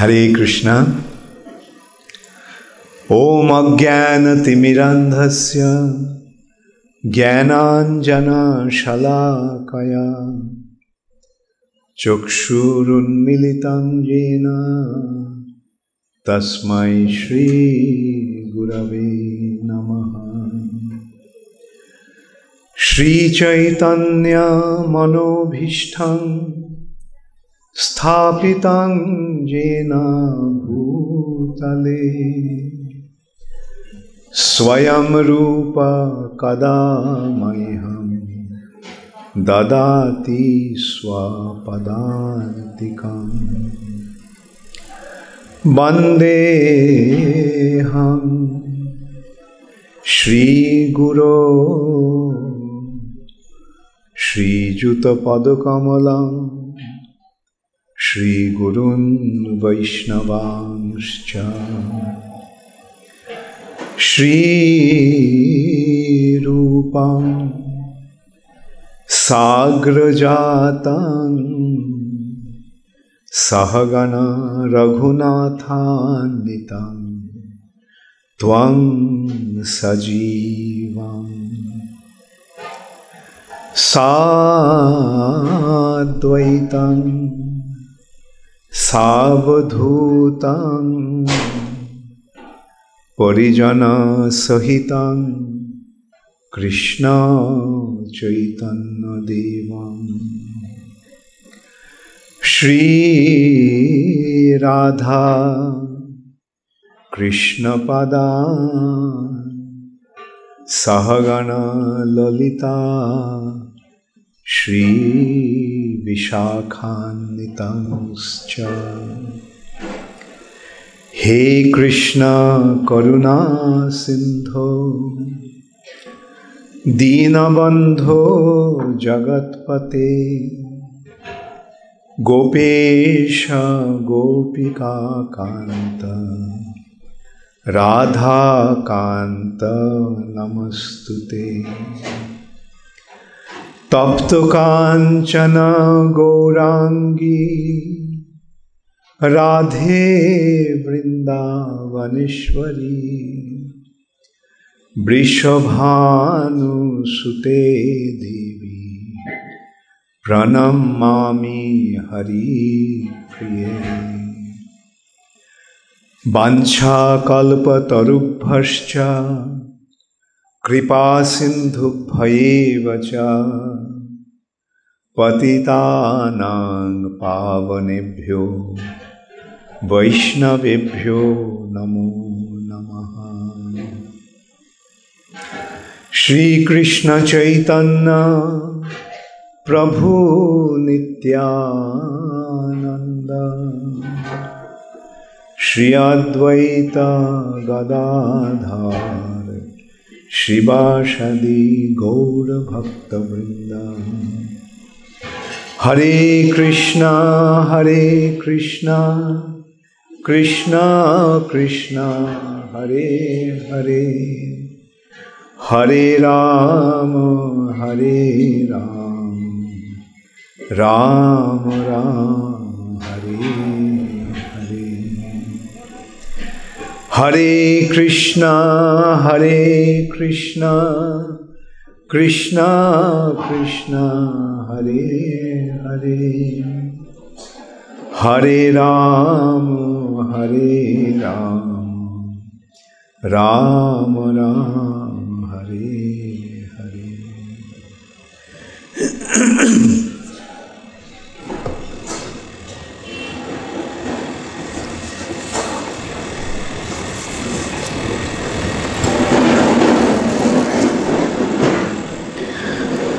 Hare Krishna. Om Ajnana-timirandhasya Jnananjana-shalakaya Chakshurunmilitam yena Tasmai Shri Gurave Namaha. Shri Caitanya Manobhishtam Sthapitam Jena Bhutale Swayam Rupa Kadamayham Dadati Swapadantikam Bandeham Shri Guru Shri Juta Padakamalam Shri Gurun Vaishnavanscha Shri Rupam Sagrajatam Sahagana Raghunathanvitam Tvam Sajivam Sadvaitam Savadhutam Parijana Sahitam Krishna Chaitanya Devam Shri Radha Krishna Pada Sahagana Lalita Shri Vishakhanitanscha. He Krishna Karuna Sindho Dīnabandho Jagatpate Gopesha Gopika Kanta Radha Kanta Namastute Tapto Kanchana Gaurangi Radhe Vrindavaneshwari Vrishabhanu Sute Devi Pranamami Hari Priye Vancha kalpatarubhascha Kripa sindhubhyevacha Patitanang pavanebhyo Vaishnavebhyo namo namaha. Shri Krishna Chaitanya Prabhu Nityananda Shri Advaita Gadadhar Shivashadi Gaura Bhakta Vrinda. Hare Krishna Krishna Krishna Hare Hare Hare Rama Rama Rama Hare Hare. Hare Krishna Krishna Krishna Hare Hare Hare Rama Rama Rama Hare Hare.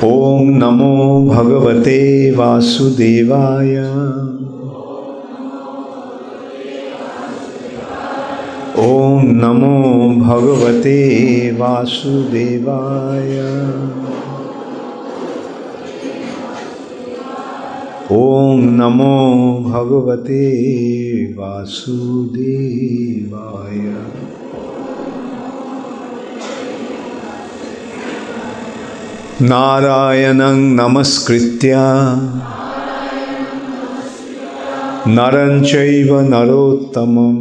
Om Namo Bhagavate Vasudevaya. Om Namo Bhagavate Vasudevaya. Om Namo Bhagavate Vasudevaya. Narayanang Namaskritya Naranchaiva narottamam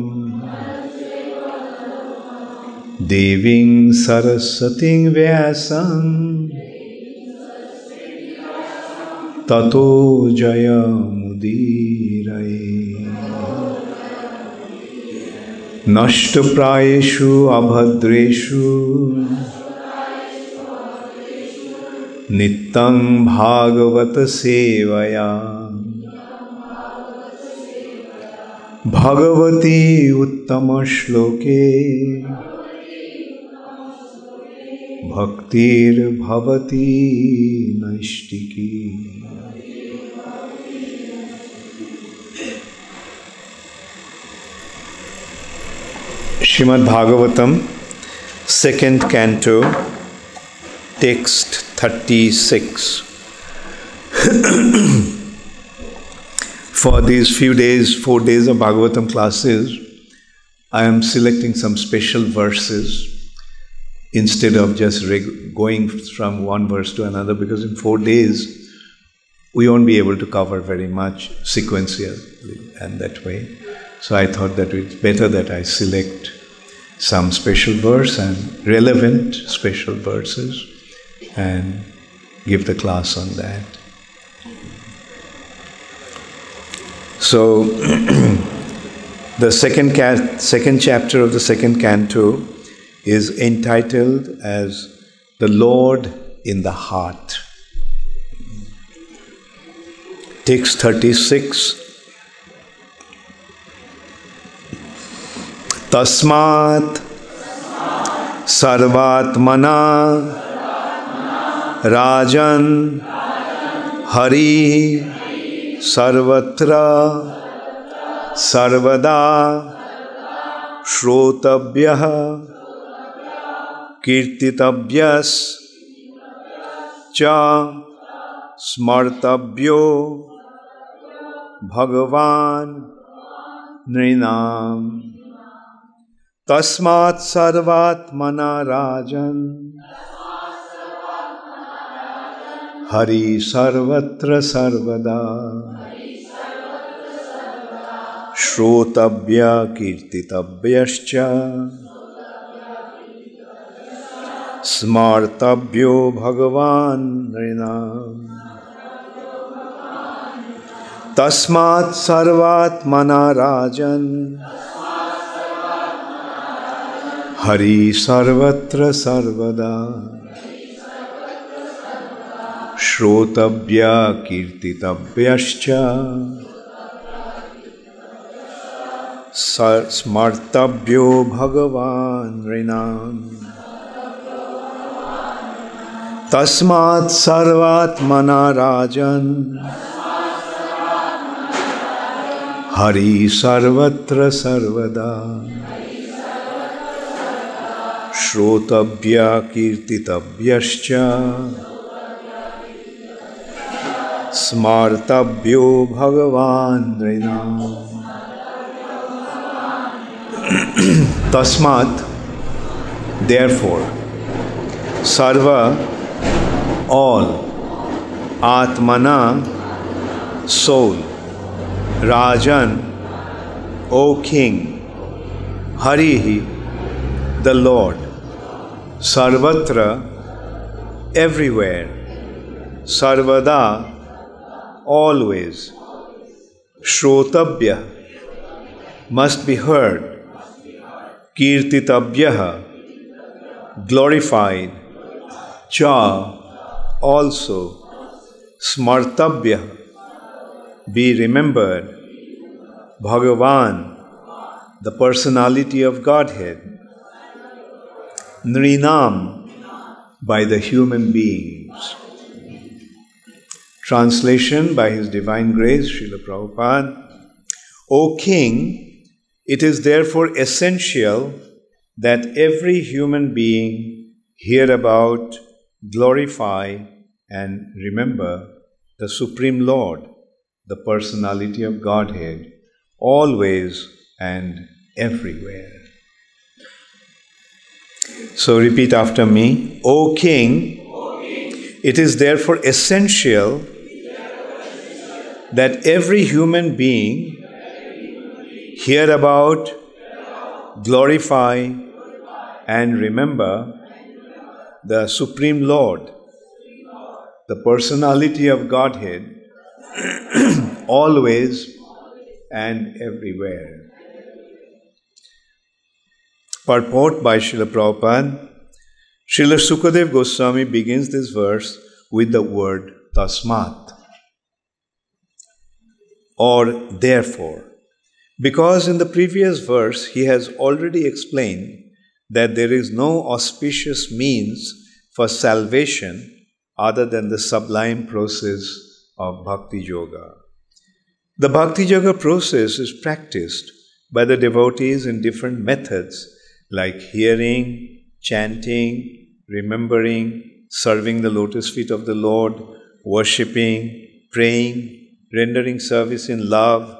Deving Sarasvatīṃ Vyasam Tato Jayamudiraye Nashtaprayeshu abhadreshu Nityam bhagavata sevaya Bhagavati uttama shloke Bhaktir bhavati naishtiki. Srimad Bhagavatam, 2nd Canto, Text 36. For these few days, 4 days of Bhagavatam classes, I am selecting some special verses instead of just going from one verse to another, because in 4 days we won't be able to cover very much sequentially and that way. So I thought that it's better that I select some special verse and relevant special verses and give the class on that. So the second chapter of the 2nd canto is entitled as The Lord in the Heart. Text 36. Tasmāt sarvātmanā rājan hariḥ sarvatra sarvadā śrotavyaḥ kīrtitavyaś smartavyo Bhagavān nṛṇām tasmāt sarvātmanā rājan hariḥ sarvatra sarvadā śrotavyaḥ kīrtitavyaś smartavyo Bhagavān nṛṇām tasmāt sarvātmanā rājan hariḥ sarvatra sarvadā śrotavyaḥ kīrtitavyaś smartavyo Bhagavān nṛṇām tasmāt sarvātmanā rājan hariḥ sarvatra sarvadā śrotavyaḥ kīrtitavyaś smartavyo Bhagavān nṛṇām. Tasmāt, therefore, sarva, all, ātmanā, soul, rājan, O king, hariḥ, the Lord, sarvatra, everywhere, sarvadā, always, śrotavyaḥ, must be heard, kīrtitavyaḥ, glorified, also, smartavyo, be remembered, Bhagavān, the personality of Godhead, nṛṇām, by the human beings. Translation by His Divine Grace, Śrīla Prabhupada. O King, it is therefore essential that every human being hear about, glorify, and remember the Supreme Lord, the personality of Godhead, always and everywhere. So repeat after me. O King, it is therefore essential that every human being hear about, glorify, and remember the Supreme Lord, the Personality of Godhead, always and everywhere. Purport by Śrīla Prabhupada. Śrīla Śukadeva Gosvāmī begins this verse with the word tasmāt, or therefore, because in the previous verse he has already explained that there is no auspicious means for salvation other than the sublime process of bhakti-yoga. The bhakti-yoga process is practiced by the devotees in different methods like hearing, chanting, remembering, serving the lotus feet of the Lord, worshipping, praying, rendering service in love,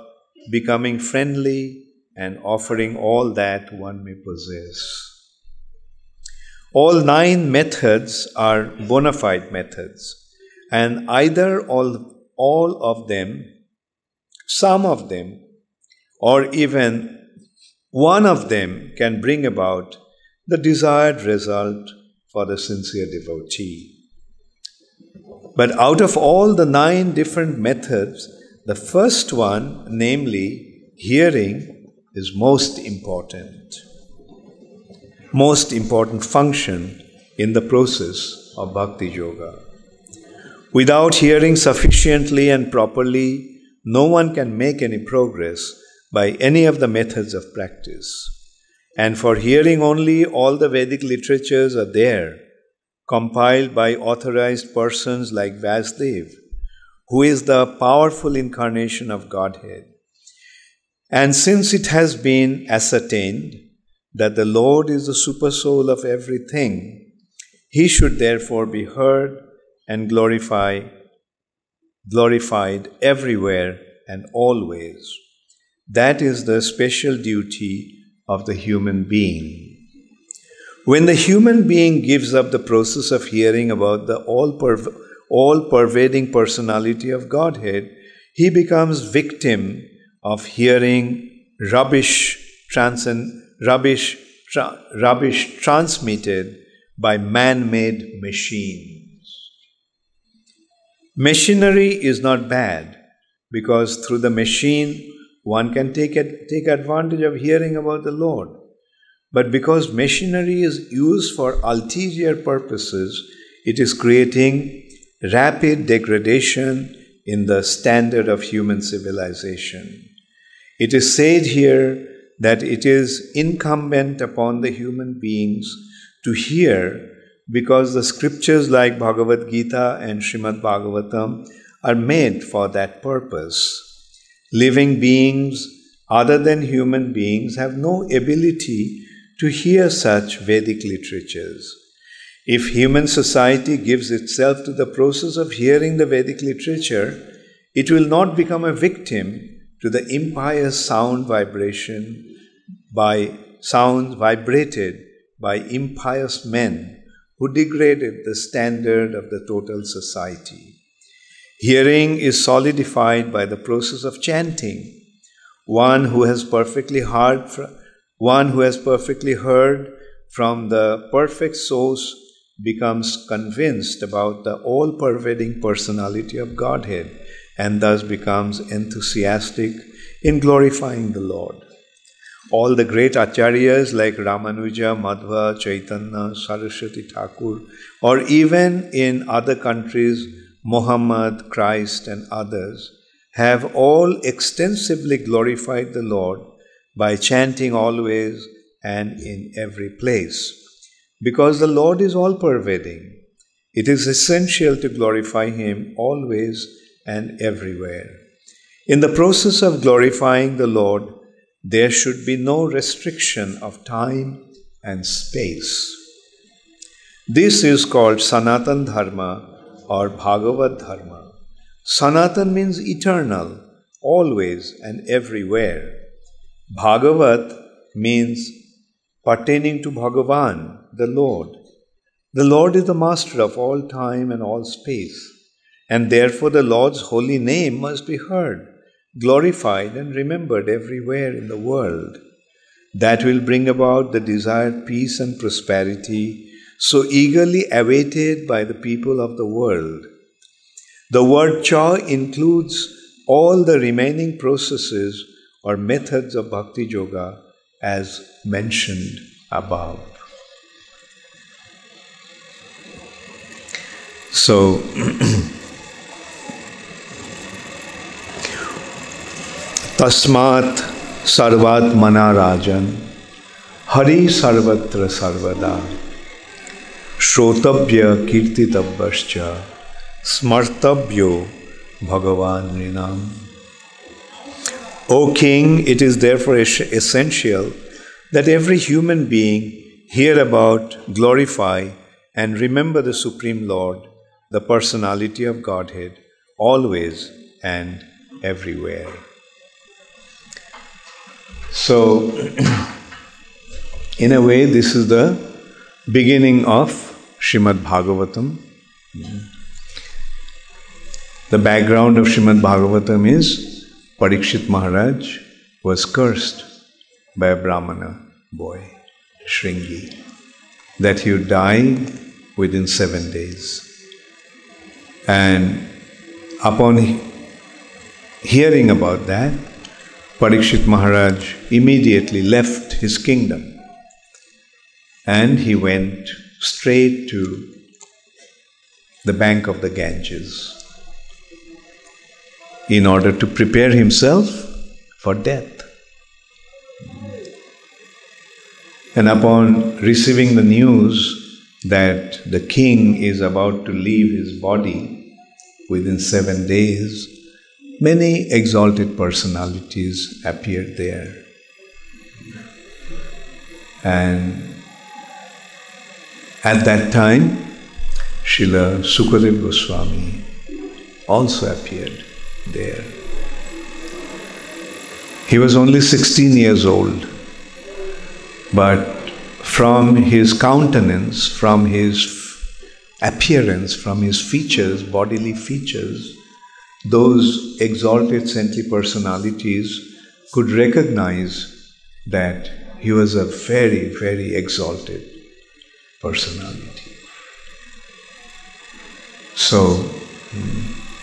becoming friendly, and offering all that one may possess. All 9 methods are bona fide methods, and either all of them, some of them, or even one of them can bring about the desired result for the sincere devotee. But out of all the 9 different methods, the first one, namely hearing, is most important function in the process of bhakti yoga. Without hearing sufficiently and properly, no one can make any progress by any of the methods of practice. And for hearing only, all the Vedic literatures are there, compiled by authorized persons like Vasudev, who is the powerful incarnation of Godhead. And since it has been ascertained that the Lord is the supersoul of everything, he should therefore be heard and glorified everywhere and always. That is the special duty of the human being. When the human being gives up the process of hearing about the all-pervading personality of Godhead, he becomes victim of hearing rubbish transmitted by man-made machines. Machinery is not bad, because through the machine one can take advantage of hearing about the Lord. But because machinery is used for ulterior purposes, it is creating rapid degradation in the standard of human civilization. It is said here that it is incumbent upon the human beings to hear, because the scriptures like Bhagavad-gītā and Śrīmad-Bhāgavatam are made for that purpose. Living beings other than human beings have no ability to hear such Vedic literatures. If human society gives itself to the process of hearing the Vedic literature, it will not become a victim to the impious sounds vibrated by impious men who degraded the standard of the total society. Hearing is solidified by the process of chanting. One who has perfectly heard from the perfect source becomes convinced about the all-pervading personality of Godhead and thus becomes enthusiastic in glorifying the Lord. All the great acharyas like Ramanuja, Madhva, Caitanya, Sarasvatī Ṭhākura, or even in other countries, Muhammad, Christ, and others, have all extensively glorified the Lord by chanting always and in every place. Because the Lord is all-pervading, it is essential to glorify Him always and everywhere. In the process of glorifying the Lord, there should be no restriction of time and space. This is called sanātana-dharma or bhāgavata-dharma. Sanatan means eternal, always and everywhere. Bhagavat means pertaining to Bhagavān, the Lord. The Lord is the master of all time and all space, and therefore the Lord's holy name must be heard, glorified and remembered everywhere in the world. That will bring about the desired peace and prosperity so eagerly awaited by the people of the world. The word cha includes all the remaining processes or methods of bhakti-yoga as mentioned above. So, tasmāt sarvātmanā rājan hariḥ sarvatra sarvadā śrotavyaḥ kīrtitavyaś smartavyo Bhagavān nṛṇām. O King, it is therefore essential that every human being hear about, glorify, and remember the Supreme Lord, the Personality of Godhead, always and everywhere. So, in a way, this is the beginning of Srimad Bhagavatam. The background of Srimad Bhagavatam is Parikshit Maharaj was cursed by a Brahmana boy, Shringi, that he would die within 7 days. And upon hearing about that, Parikshit Maharaj immediately left his kingdom and he went straight to the bank of the Ganges in order to prepare himself for death. And upon receiving the news that the king is about to leave his body within 7 days, many exalted personalities appeared there. And at that time, Śrīla Śukadeva Gosvāmī also appeared there. He was only 16 years old, but from his countenance, from his appearance, from his features, bodily features, those exalted saintly personalities could recognize that he was a very, very exalted personality. So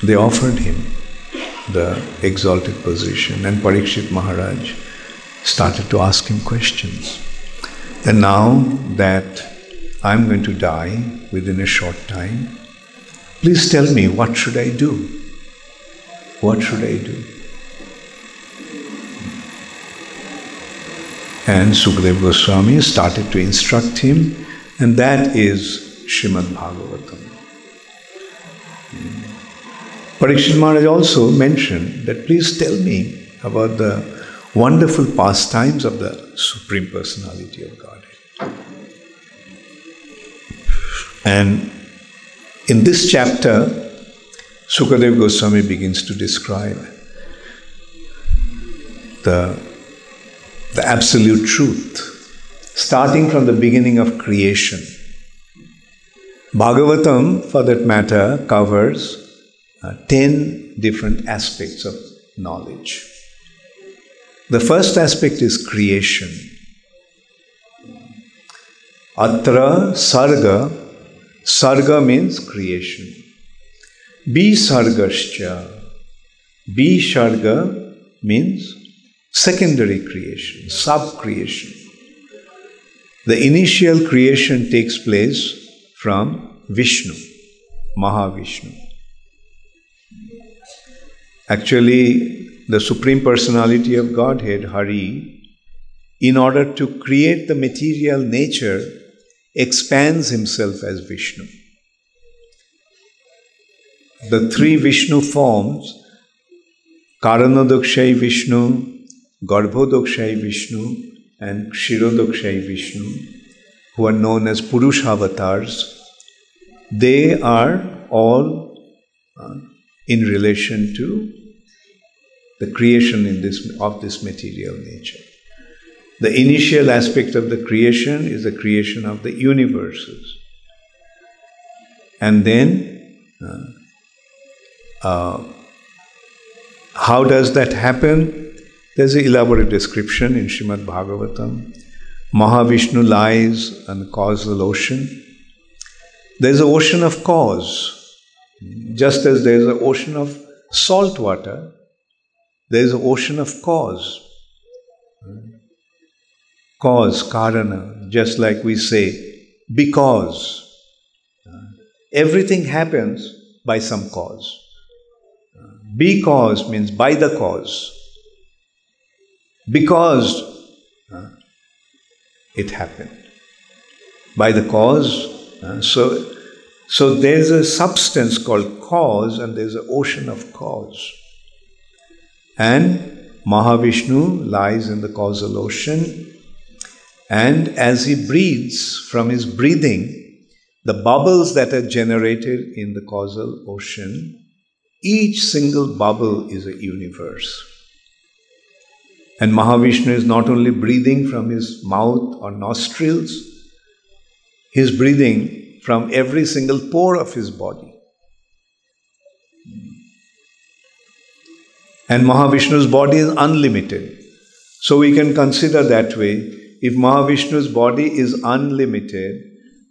they offered him the exalted position, and Parikshit Maharaj started to ask him questions. And now that I'm going to die within a short time, please tell me, what should I do? What should I do? And Śukadeva Gosvāmī started to instruct him, and that is Srimad Bhagavatam. Parikshit Maharaj also mentioned that please tell me about the wonderful pastimes of the Supreme Personality of Godhead. And in this chapter, Śukadeva Gosvāmī begins to describe the absolute truth, starting from the beginning of creation. Bhagavatam, for that matter, covers 10 different aspects of knowledge. The first aspect is creation. Atra sarga. Sarga means creation. Bi sargascha. Bi sarga means secondary creation, sub-creation. The initial creation takes place from Vishnu, Mahavishnu. Actually, the Supreme Personality of Godhead, Hariḥ, in order to create the material nature, expands himself as Vishnu. The three Vishnu forms, Karanodakshai Vishnu, Garbhodakshai Vishnu, and Kshirodakshai Vishnu, who are known as Purusha avatars, they are all in relation to the creation of this material nature. The initial aspect of the creation is the creation of the universes. And then How does that happen? There's an elaborate description in Srimad Bhagavatam. Mahavishnu lies on the causal ocean. There's an ocean of cause. Just as there's an ocean of salt water, there's an ocean of cause. Cause, karana, just like we say, because. Everything happens by some cause. Because means by the cause. Because it happened. By the cause. So there's a substance called cause and there's an ocean of cause. And Mahavishnu lies in the causal ocean, and as he breathes, from his breathing, the bubbles that are generated in the causal ocean, each single bubble is a universe. And Mahavishnu is not only breathing from his mouth or nostrils, he is breathing from every single pore of his body. And Mahavishnu's body is unlimited. So we can consider that way. If Mahavishnu's body is unlimited,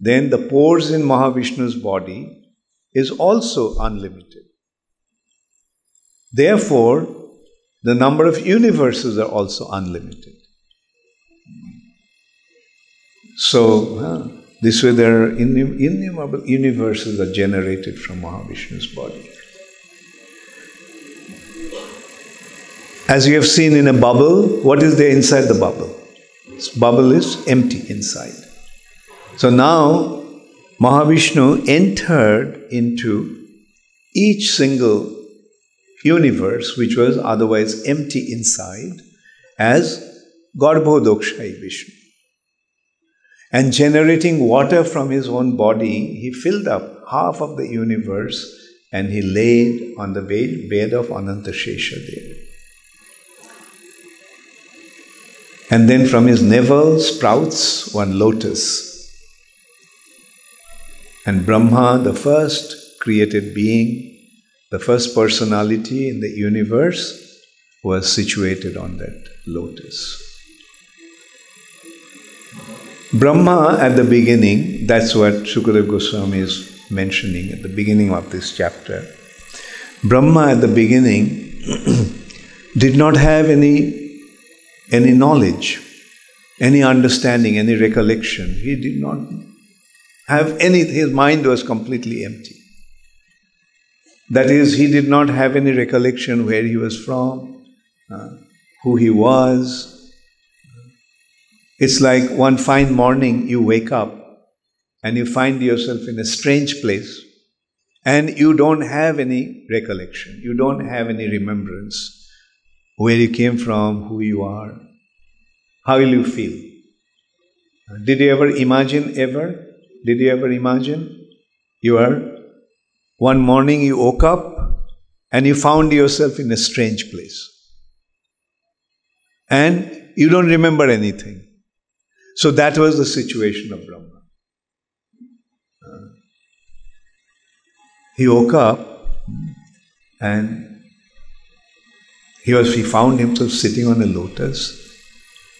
then the pores in Mahavishnu's body is also unlimited. Therefore, the number of universes are also unlimited. So, this way there are innumerable universes are generated from Mahavishnu's body. As you have seen in a bubble, what is there inside the bubble? This bubble is empty inside. So now, Mahavishnu entered into each single universe, which was otherwise empty inside, as Garbhodakshai Vishnu. And generating water from his own body, he filled up half of the universe and he laid on the bed of Anantashesha. And then from his navel sprouts one lotus. And Brahma, the first created being, the first personality in the universe, was situated on that lotus. Brahma at the beginning, that's what Śukadeva Gosvāmī is mentioning at the beginning of this chapter. Brahma at the beginning did not have any knowledge, any understanding, any recollection. He did not have any, his mind was completely empty. That is, he did not have any recollection where he was from, who he was. It's like one fine morning you wake up and you find yourself in a strange place and you don't have any recollection, you don't have any remembrance where you came from, who you are. How will you feel? Did you ever imagine Did you ever imagine? One morning you woke up and you found yourself in a strange place. And you don't remember anything. So that was the situation of Brahma. He woke up and he found himself sitting on a lotus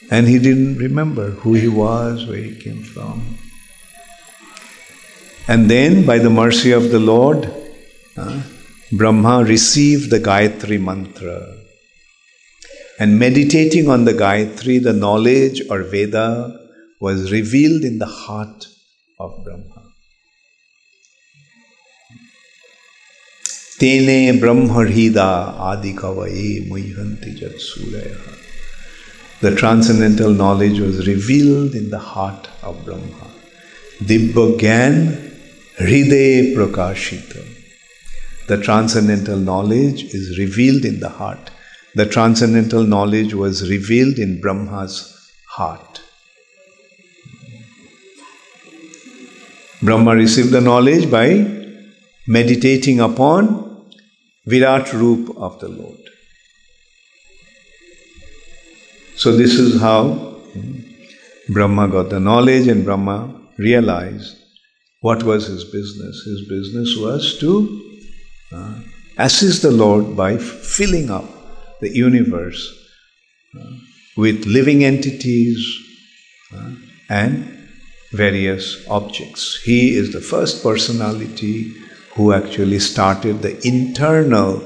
and he didn't remember who he was, where he came from. And then, by the mercy of the Lord, Brahma received the Gayatri mantra. And meditating on the Gayatri, the knowledge or Veda was revealed in the heart of Brahma. Tene brahmarhida adikavaye muhyanti jat suraya. The transcendental knowledge was revealed in the heart of Brahma. Dibbagyan hridaye prakashita. The transcendental knowledge is revealed in the heart. The transcendental knowledge was revealed in Brahma's heart. Brahma received the knowledge by meditating upon Virat Roop of the Lord. So this is how Brahma got the knowledge, and Brahma realized what was his business. His business was to assist the Lord by filling up the universe with living entities and various objects. He is the first personality who actually started the internal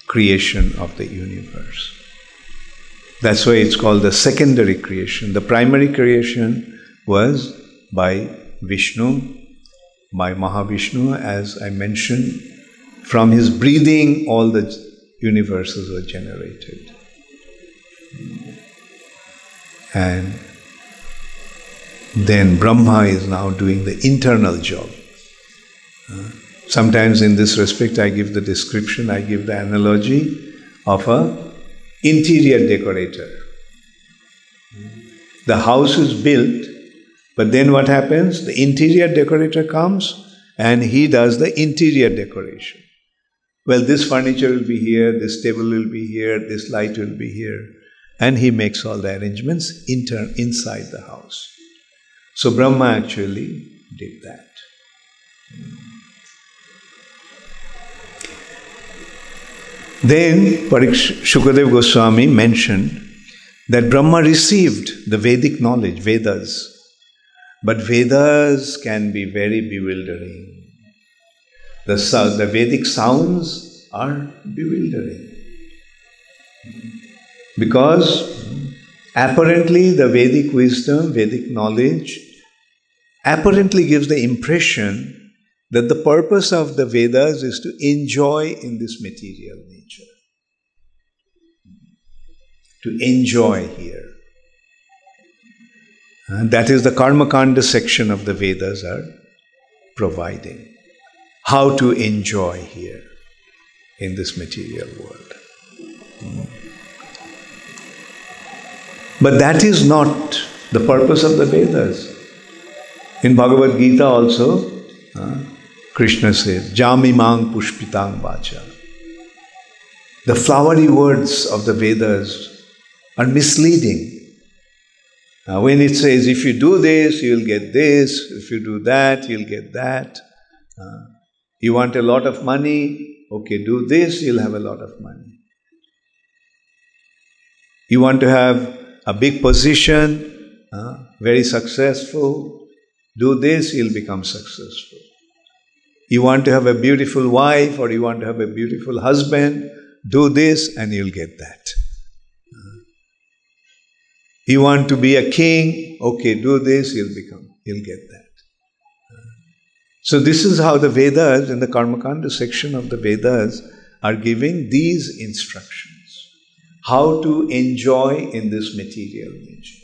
creation of the universe. That's why it's called the secondary creation. The primary creation was by Vishnu, by Mahavishnu, as I mentioned. From his breathing, all the universes were generated. And then Brahma is now doing the internal job. Sometimes in this respect I give the description, I give the analogy of an interior decorator. The house is built, but then what happens? The interior decorator comes and he does the interior decoration. Well, this furniture will be here, this table will be here, this light will be here. And he makes all the arrangements inside the house. So Brahma actually did that. Then Śrīla Gosvāmī mentioned that Brahma received the Vedic knowledge, Vedas. But Vedas can be very bewildering. The Vedic sounds are bewildering. Because apparently the Vedic wisdom, Vedic knowledge, apparently gives the impression that the purpose of the Vedas is to enjoy in this material nature. To enjoy here. And that is the Karmakanda section of the Vedas are providing. How to enjoy here in this material world. But that is not the purpose of the Vedas. In Bhagavad-gītā also, Krishna says, Jamimang pushpitang vacha. The flowery words of the Vedas are misleading. When it says, if you do this, you'll get this. If you do that, you'll get that. You want a lot of money? Okay, do this, you'll have a lot of money. You want to have a big position, very successful? Do this, you'll become successful. You want to have a beautiful wife or you want to have a beautiful husband? Do this and you'll get that. You want to be a king? Okay, do this, you'll get that. So this is how the Vedas, in the Karmakanda section of the Vedas, are giving these instructions. How to enjoy in this material nature.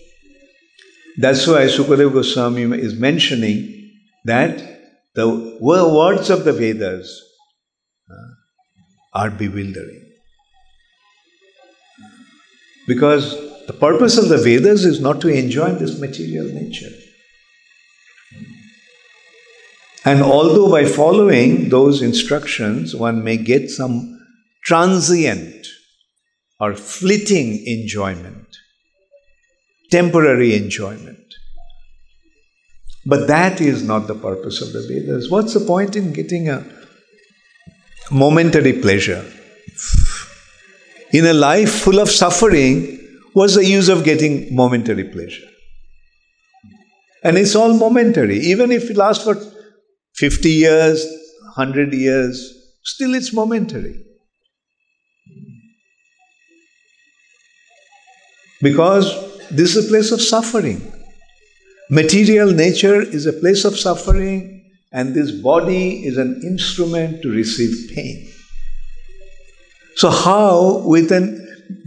That's why Śukadeva Gosvāmī is mentioning that the words of the Vedas are bewildering. Because the purpose of the Vedas is not to enjoy this material nature. And although by following those instructions, one may get some transient or fleeting enjoyment, temporary enjoyment. But that is not the purpose of the Vedas. What's the point in getting a momentary pleasure? In a life full of suffering, what's the use of getting momentary pleasure? And it's all momentary. Even if it lasts for 50 years, 100 years, still it's momentary. Because this is a place of suffering. Material nature is a place of suffering, and this body is an instrument to receive pain. So how, with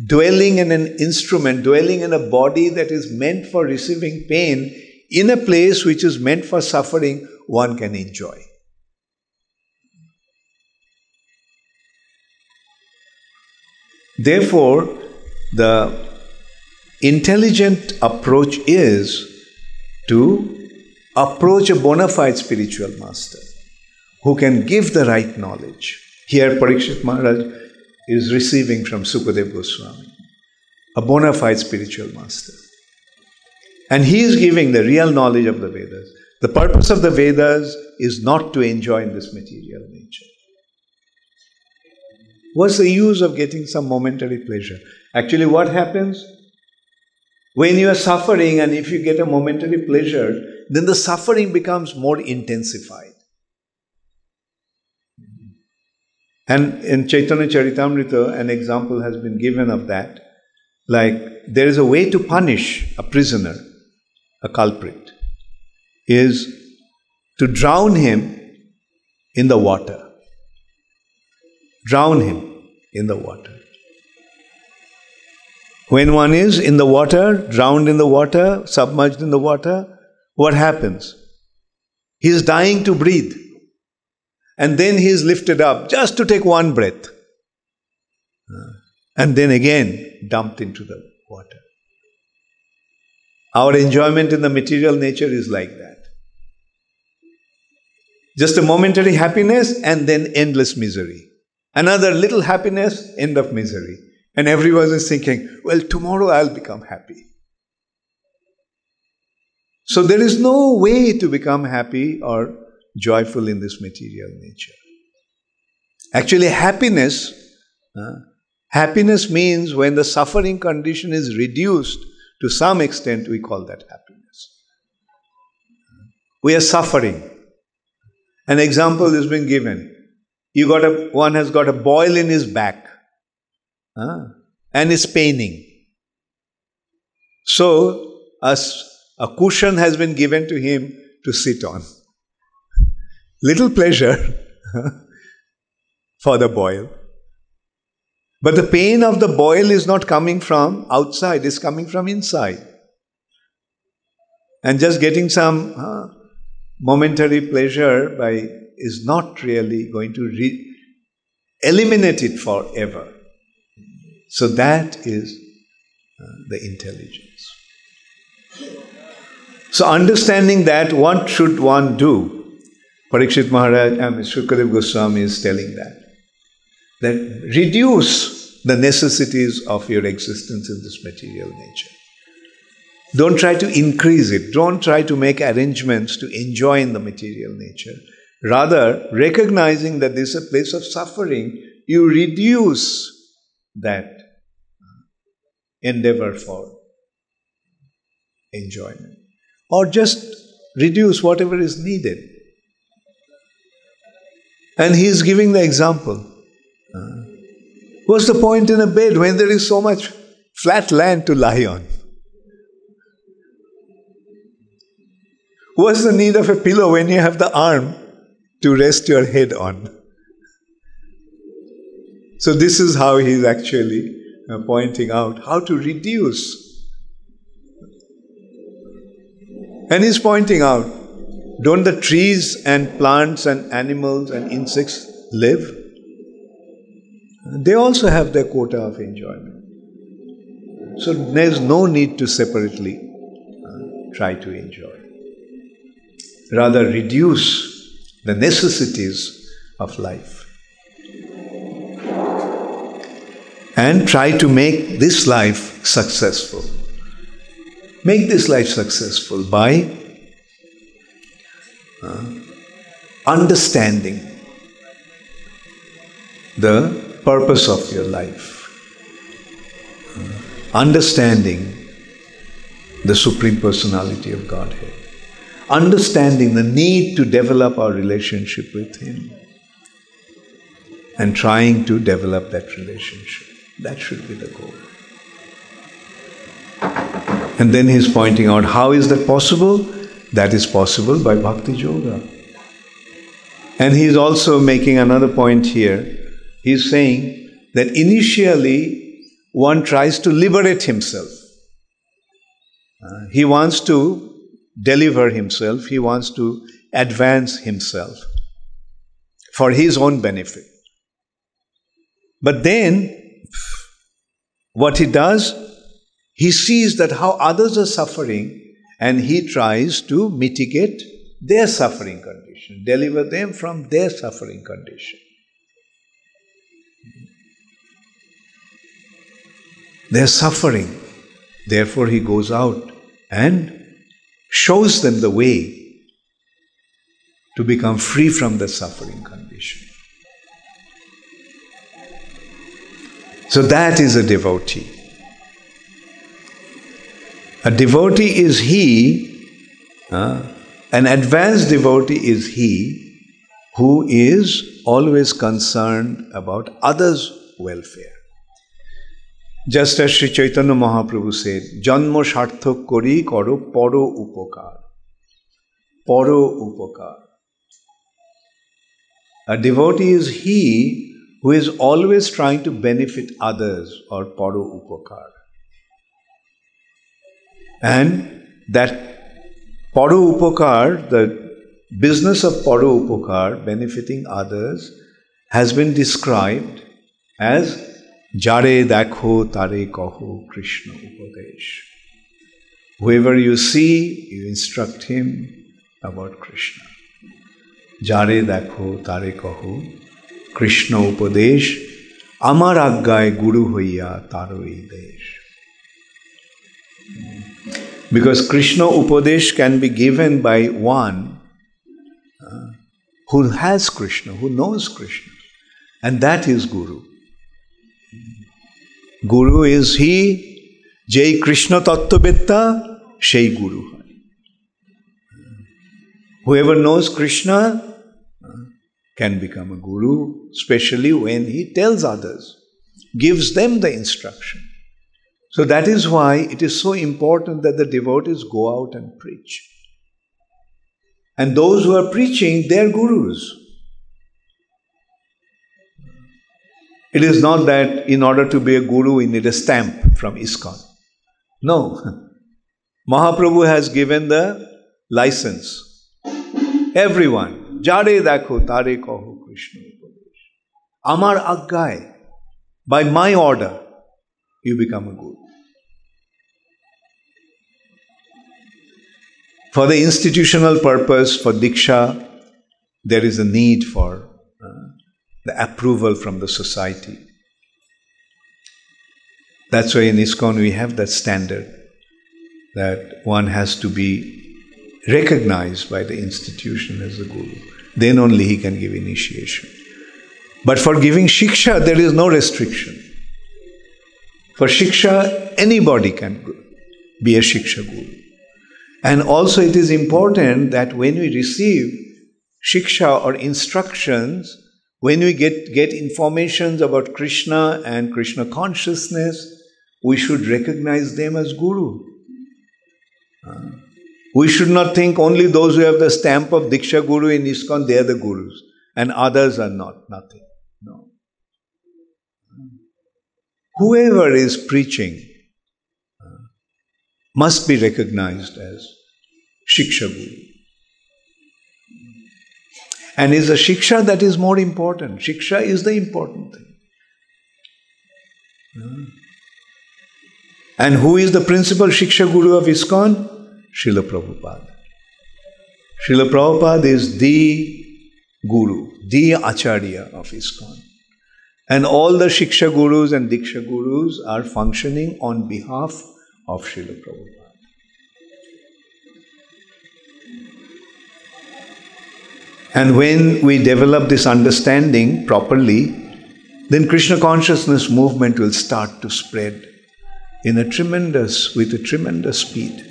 dwelling in an instrument, dwelling in a body that is meant for receiving pain, in a place which is meant for suffering, one can enjoy? Therefore, the intelligent approach is to approach a bona fide spiritual master who can give the right knowledge. Here Parikshit Maharaj is receiving from Śukadeva Gosvāmī, a bona fide spiritual master. And he is giving the real knowledge of the Vedas. The purpose of the Vedas is not to enjoy in this material nature. What's the use of getting some momentary pleasure? Actually, what happens? When you are suffering and if you get a momentary pleasure, then the suffering becomes more intensified. And in Chaitanya Charitamrita, an example has been given of that. Like, there is a way to punish a prisoner, a culprit, is to drown him in the water. Drown him in the water. When one is in the water, drowned in the water, submerged in the water, what happens? He is dying to breathe. And then he is lifted up just to take one breath. And then again dumped into the water. Our enjoyment in the material nature is like that. Just a momentary happiness and then endless misery. Another little happiness, end of misery. And everyone is thinking, well, tomorrow I'll become happy. So there is no way to become happy or joyful in this material nature. Actually, happiness means when the suffering condition is reduced to some extent, we call that happiness. We are suffering. An example has been given. One has got a boil in his back and is paining. So, a cushion has been given to him to sit on. Little pleasure for the boil. But the pain of the boil is not coming from outside, it's coming from inside. And just getting some momentary pleasure is not really going to eliminate it forever. So that is the intelligence. So understanding that, what should one do? Parikshit Maharaj, Śrīla Gosvāmī is telling that reduce the necessities of your existence in this material nature. Don't try to increase it. Don't try to make arrangements to enjoy in the material nature. Rather, recognizing that this is a place of suffering, you reduce that endeavor for enjoyment. Or just reduce whatever is needed. And he is giving the example. What's the point in a bed when there is so much flat land to lie on? What's the need of a pillow when you have the arm to rest your head on? So this is how he is actually pointing out how to reduce. And he's pointing out, don't the trees and plants and animals and insects live? They also have their quota of enjoyment. So there's no need to separately try to enjoy. Rather, reduce the necessities of life. And try to make this life successful. Make this life successful by understanding the purpose of your life. Understanding the Supreme Personality of Godhead. Understanding the need to develop our relationship with Him. And trying to develop that relationship. That should be the goal. And then he's pointing out, how is that possible? That is possible by bhakti-yoga. And he's also making another point here. He's saying that initially one tries to liberate himself. He wants to deliver himself. He wants to advance himself for his own benefit. But then, what he does, he sees that how others are suffering and he tries to mitigate their suffering condition, deliver them from their suffering condition. They're suffering. Therefore, he goes out and shows them the way to become free from the suffering condition. So that is a devotee. A devotee is he, an advanced devotee is he who is always concerned about others' welfare. Just as Sri Chaitanya Mahaprabhu said, Janma sarthak kori karo paro upakar. Paro upakar. A devotee is he who is always trying to benefit others, or paro upakar. And that paro upakar, the business of paro upakar, benefiting others, has been described as Jare dakho tare kaho Krishna upadesh. Whoever you see, you instruct him about Krishna. Jare dakho tare kaho Krishna upadesh, amar aggay guru hoiya taroi desh. Because Krishna upadesh can be given by one who has Krishna, who knows Krishna, and that is Guru. Guru is he, Jai Krishna Tattvavetta, Shei Guru. Whoever knows Krishna can become a Guru, especially when he tells others, gives them the instruction. So that is why it is so important that the devotees go out and preach. And those who are preaching, they are gurus. It is not that in order to be a guru, we need a stamp from ISKCON. No. Mahaprabhu has given the license. Everyone. Jare dakho tare kaho Krishna upadesh. Amar aggay. By my order, you become a guru. For the institutional purpose, for Diksha, there is a need for the approval from the society. That's why in ISKCON we have that standard that one has to be recognized by the institution as a guru. Then only he can give initiation. But for giving shiksha, there is no restriction. For shiksha, anybody can be a shiksha guru. And also it is important that when we receive shiksha or instructions, when we get information about Krishna and Krishna consciousness, we should recognize them as Guru. We should not think only those who have the stamp of Diksha Guru in ISKCON, they are the Gurus, and others are not, nothing. No. Whoever is preaching must be recognized as Shiksha Guru. And is a Shiksha that is more important. Shiksha is the important thing. And who is the principal Shiksha Guru of ISKCON? Śrīla Prabhupada. Śrīla Prabhupada is the Guru, the Acharya of ISKCON. And all the Shiksha Gurus and Diksha Gurus are functioning on behalf of Śrīla Prabhupada. And when we develop this understanding properly, then Krishna consciousness movement will start to spread with a tremendous speed,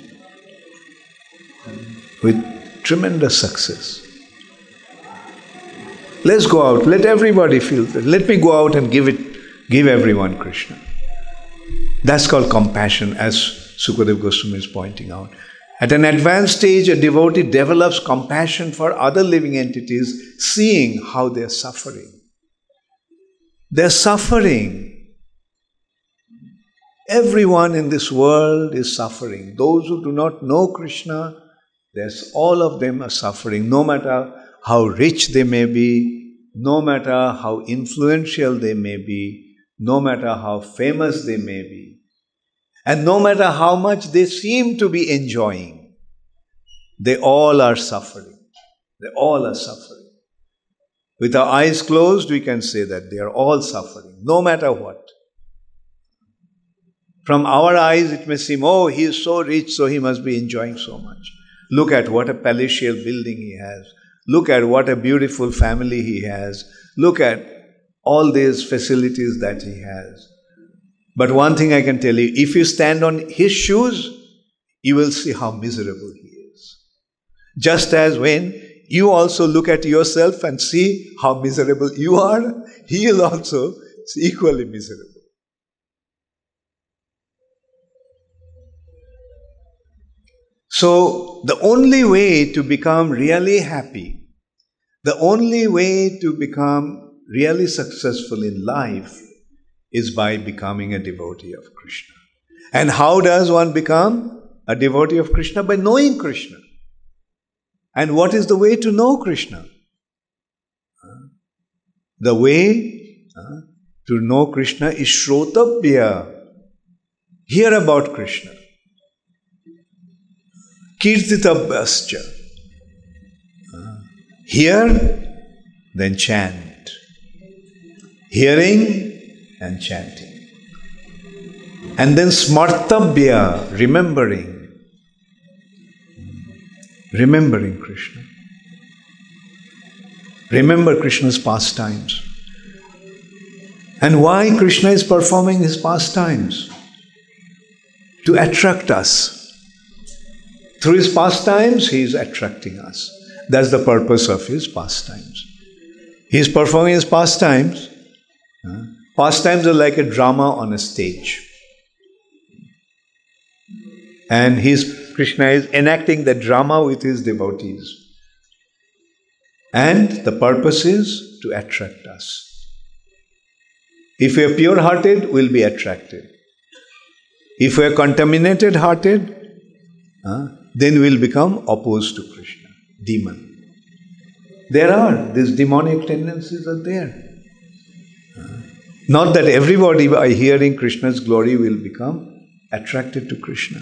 with tremendous success. Let's go out, let everybody feel that. Let me go out and give everyone Krishna. That's called compassion, as Śukadeva Gosvāmī is pointing out. At an advanced stage, a devotee develops compassion for other living entities, seeing how they are suffering. They are suffering. Everyone in this world is suffering. Those who do not know Krishna, all of them are suffering, no matter how rich they may be, no matter how influential they may be, no matter how famous they may be. And no matter how much they seem to be enjoying, they all are suffering. They all are suffering. With our eyes closed, we can say that they are all suffering, no matter what. From our eyes, it may seem, oh, he is so rich, so he must be enjoying so much. Look at what a palatial building he has. Look at what a beautiful family he has. Look at all these facilities that he has. But one thing I can tell you, if you stand on his shoes, you will see how miserable he is. Just as when you also look at yourself and see how miserable you are, he is also equally miserable. So, the only way to become really happy, the only way to become really successful in life is by becoming a devotee of Krishna. And how does one become a devotee of Krishna? By knowing Krishna. And what is the way to know Krishna? The way to know Krishna is śrotavyaḥ. Hear about Krishna. Kīrtitavyaś. Hear, then chant. Hearing and chanting. And then smartavyo, remembering. Remembering Krishna. Remember Krishna's pastimes. And why Krishna is performing his pastimes? To attract us. Through his pastimes, he is attracting us. That's the purpose of his pastimes. He is performing his pastimes. Pastimes are like a drama on a stage. And Krishna is enacting the drama with his devotees. And the purpose is to attract us. If we are pure-hearted, we'll be attracted. If we are contaminated-hearted, then we'll become opposed to Krishna, demon. These demonic tendencies are there. Not that everybody by hearing Krishna's glory will become attracted to Krishna.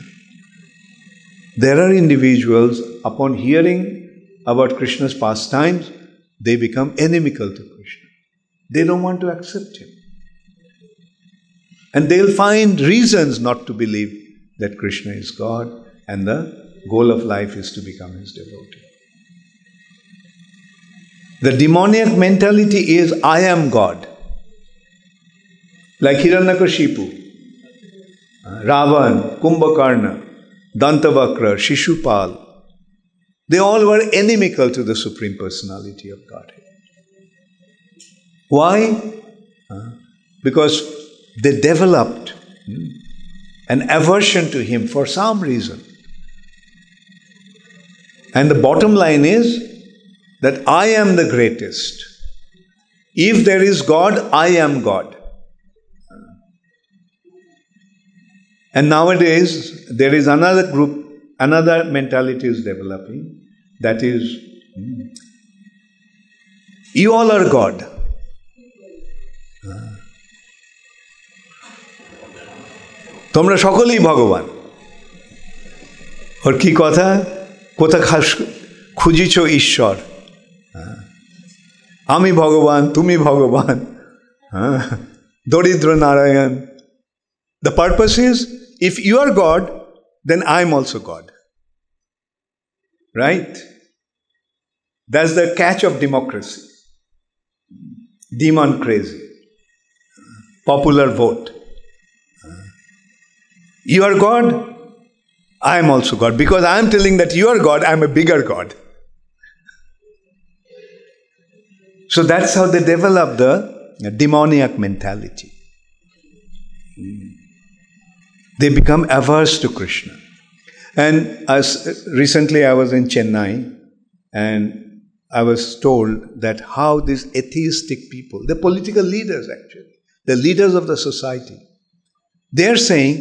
There are individuals, upon hearing about Krishna's pastimes, they become inimical to Krishna. They don't want to accept him. And they'll find reasons not to believe that Krishna is God and the goal of life is to become his devotee. The demoniac mentality is, I am God. Like Hiranyakashipu, Rāvan, Kumbhakarna, Dantavakra, Shishupal. They all were inimical to the Supreme Personality of Godhead. Why? Because they developed an aversion to him for some reason. And the bottom line is that I am the greatest. If there is God, I am God. And nowadays, there is another group, another mentality is developing. That is, you all are God. তোমরা সকলেই ভগবান। ওর কি কথা? কোথা খুঁজিছ ঈশ্বর? আমি ভগবান, তুমি ভগবান, দরিদ্র Narayan. The purpose is, if you are God, then I am also God. Right? That's the catch of democracy. Demon crazy. Popular vote. You are God, I am also God. Because I am telling that you are God, I am a bigger God. So that's how they develop the demoniac mentality. They become averse to Krishna. And recently I was in Chennai and I was told that how these atheistic people, the political leaders actually, the leaders of the society, they're saying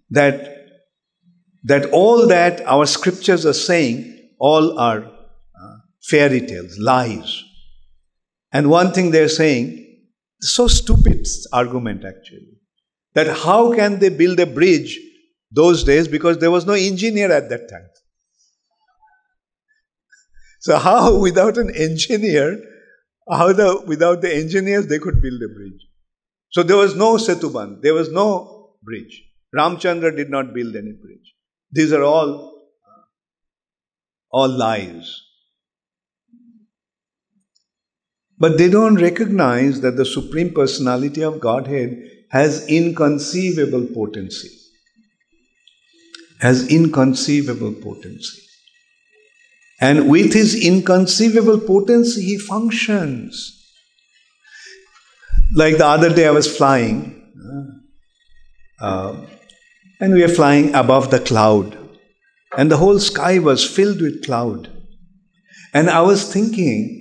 that all that our scriptures are saying, all are fairy tales, lies. And one thing they're saying, so stupid argument actually, that how can they build a bridge those days because there was no engineer at that time. So how without an engineer, without the engineers they could build a bridge? So there was no Setubandh, there was no bridge. Ramchandra did not build any bridge. These are all lies. But they don't recognize that the Supreme Personality of Godhead has inconceivable potency. Has inconceivable potency. And with his inconceivable potency, he functions. Like the other day I was flying, and we were flying above the cloud. And the whole sky was filled with cloud. And I was thinking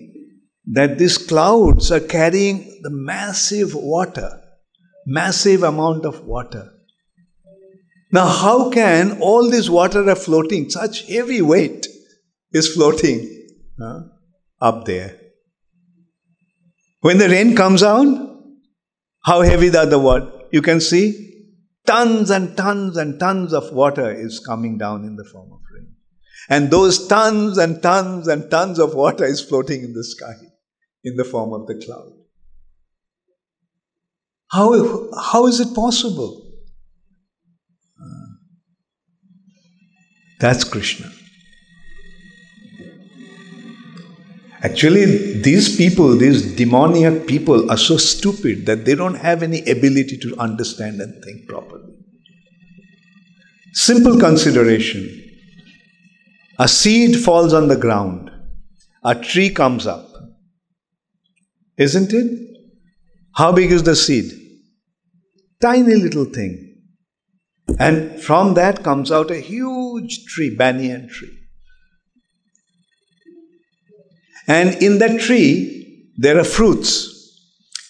that these clouds are carrying the massive water, massive amount of water. Now how can all this water are floating, such heavy weight is floating up there? When the rain comes out, how heavy the water? You can see tons and tons and tons of water is coming down in the form of rain. And those tons and tons and tons of water is floating in the sky in the form of the cloud. How is it possible? That's Krishna. Actually, these people, these demoniac people are so stupid that they don't have any ability to understand and think properly. Simple consideration. A seed falls on the ground. A tree comes up. Isn't it? How big is the seed? Tiny little thing. And from that comes out a huge tree, banyan tree. And in that tree, there are fruits.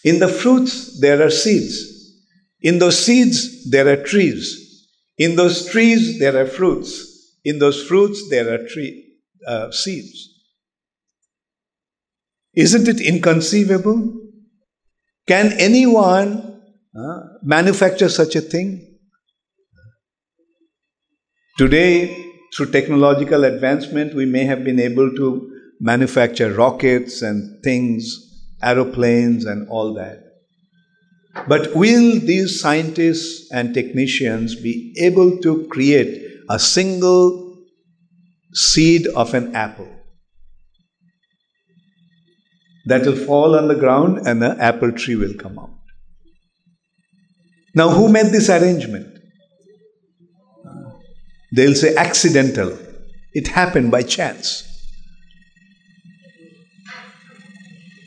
In the fruits, there are seeds. In those seeds, there are trees. In those trees, there are fruits. In those fruits, there are seeds. Isn't it inconceivable? Can anyone manufacture such a thing? Today, through technological advancement, we may have been able to manufacture rockets and things, aeroplanes and all that. But will these scientists and technicians be able to create a single seed of an apple that will fall on the ground and an apple tree will come out? Now, who made this arrangement? They'll say accidental. It happened by chance.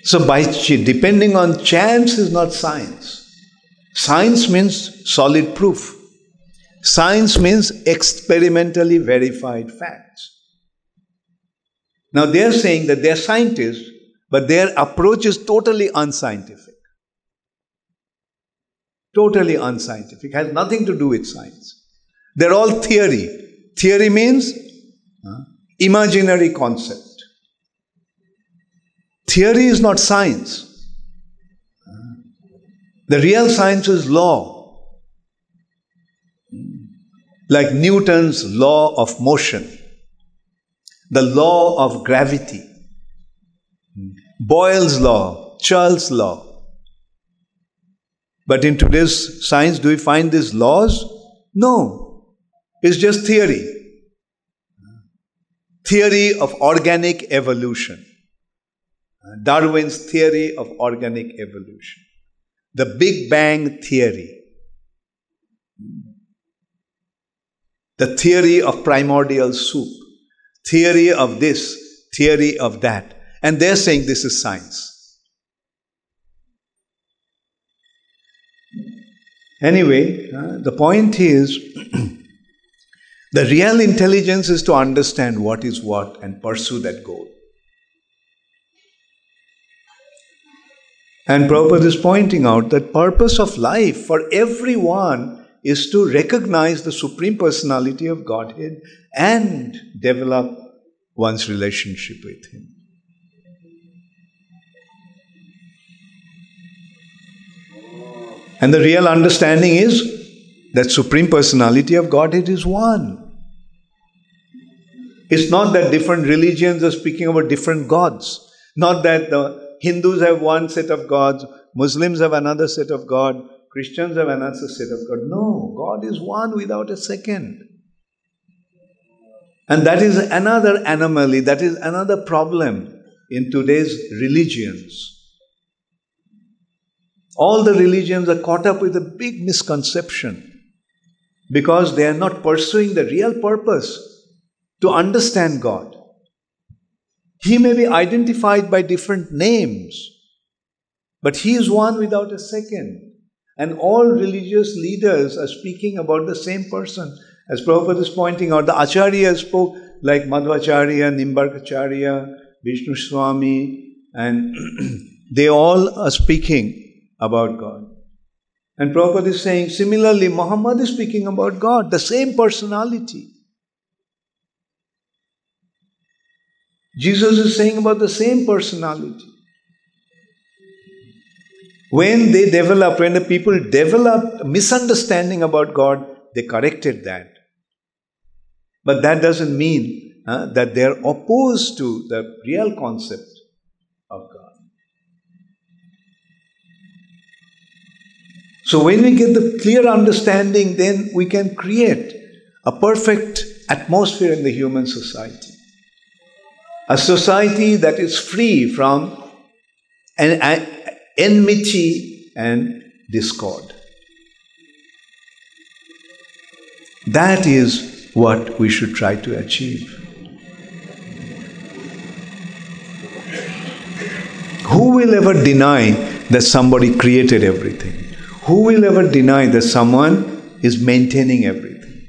So depending on chance is not science. Science means solid proof. Science means experimentally verified facts. Now they are saying that they are scientists, but their approach is totally unscientific. Totally unscientific. It has nothing to do with science. They're all theory. Theory means imaginary concept. Theory is not science. The real science is law. Like Newton's law of motion, the law of gravity, Boyle's law, Charles' law. But in today's science, do we find these laws? No. It's just theory. Theory of organic evolution. Darwin's theory of organic evolution. The Big Bang theory. The theory of primordial soup. Theory of this, theory of that. And they're saying this is science. Anyway, the point is, the real intelligence is to understand what is what and pursue that goal. And Prabhupada is pointing out that purpose of life for everyone is to recognize the Supreme Personality of Godhead and develop one's relationship with Him. And the real understanding is that Supreme Personality of Godhead is one. It's not that different religions are speaking about different gods. Not that the Hindus have one set of gods, Muslims have another set of God, Christians have another set of God. No, God is one without a second. And that is another anomaly, that is another problem in today's religions. All the religions are caught up with a big misconception because they are not pursuing the real purpose to understand God. He may be identified by different names, but He is one without a second. And all religious leaders are speaking about the same person. As Prabhupada is pointing out, the Acharyas spoke like Madhvacharya, Nimbarkacharya, Vishnu Swami, and they all are speaking about God. And Prabhupada is saying, similarly, Muhammad is speaking about God, the same personality. Jesus is saying about the same personality. When the people developed misunderstanding about God, they corrected that. But that doesn't mean that they are opposed to the real concept of God. So when we get the clear understanding, then we can create a perfect atmosphere in the human society. A society that is free from enmity and discord. That is what we should try to achieve. Who will ever deny that somebody created everything? Who will ever deny that someone is maintaining everything?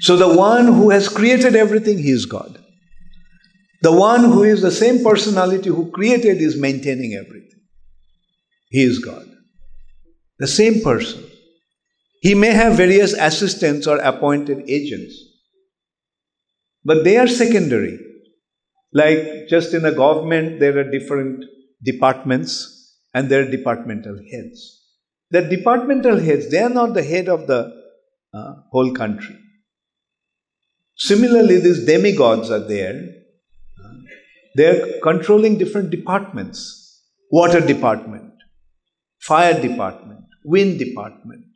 So the one who has created everything, he is God. The one who is the same personality who created is maintaining everything. He is God. The same person. He may have various assistants or appointed agents, but they are secondary. Like just in a government, there are different departments and there are departmental heads. The departmental heads, they are not the head of the whole country. Similarly, these demigods are there. They are controlling different departments. Water department, fire department, wind department.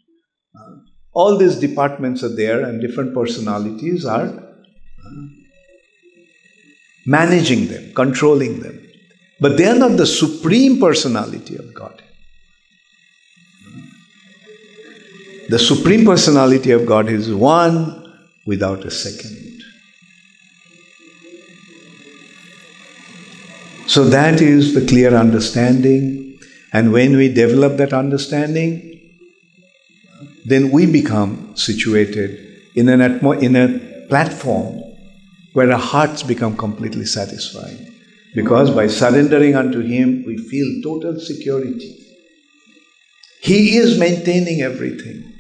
All these departments are there and different personalities are managing them, controlling them. But they are not the supreme personality of Godhead. The supreme personality of God is one without a second. So that is the clear understanding, and when we develop that understanding, then we become situated in a platform where our hearts become completely satisfied. Because by surrendering unto Him, we feel total security. He is maintaining everything.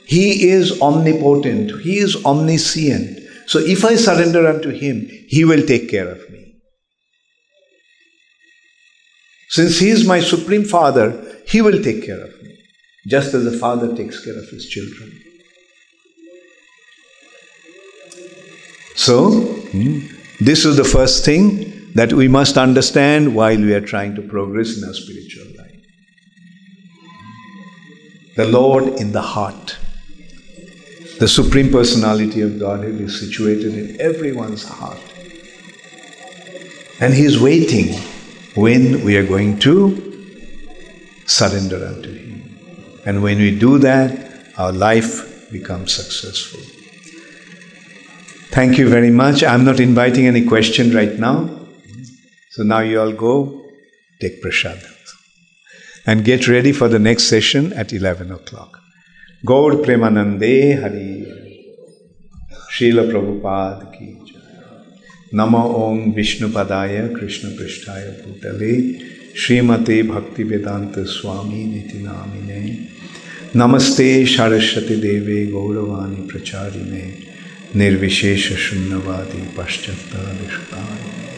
He is omnipotent. He is omniscient. So if I surrender unto Him, He will take care of me. Since He is my Supreme Father, He will take care of me, just as a father takes care of his children. So, this is the first thing that we must understand while we are trying to progress in our spiritual life. The Lord in the heart. The Supreme Personality of Godhead is situated in everyone's heart. And He is waiting when we are going to surrender unto Him. And when we do that, our life becomes successful. Thank you very much. I'm not inviting any question right now. So now you all go, take prasad. And get ready for the next session at 11 o'clock. Gaur Premanande Hari. Śrīla Prabhupada ki jai. Namo Om Vishnu Padaya Krishna Prishtaya Bhutale Srimate Bhakti-vedanta Swami Niti Namine Namaste Sarasvatī Deve Gauravani Pracharine Nirvishesha Shunyavadi Paschatya Dishkaya.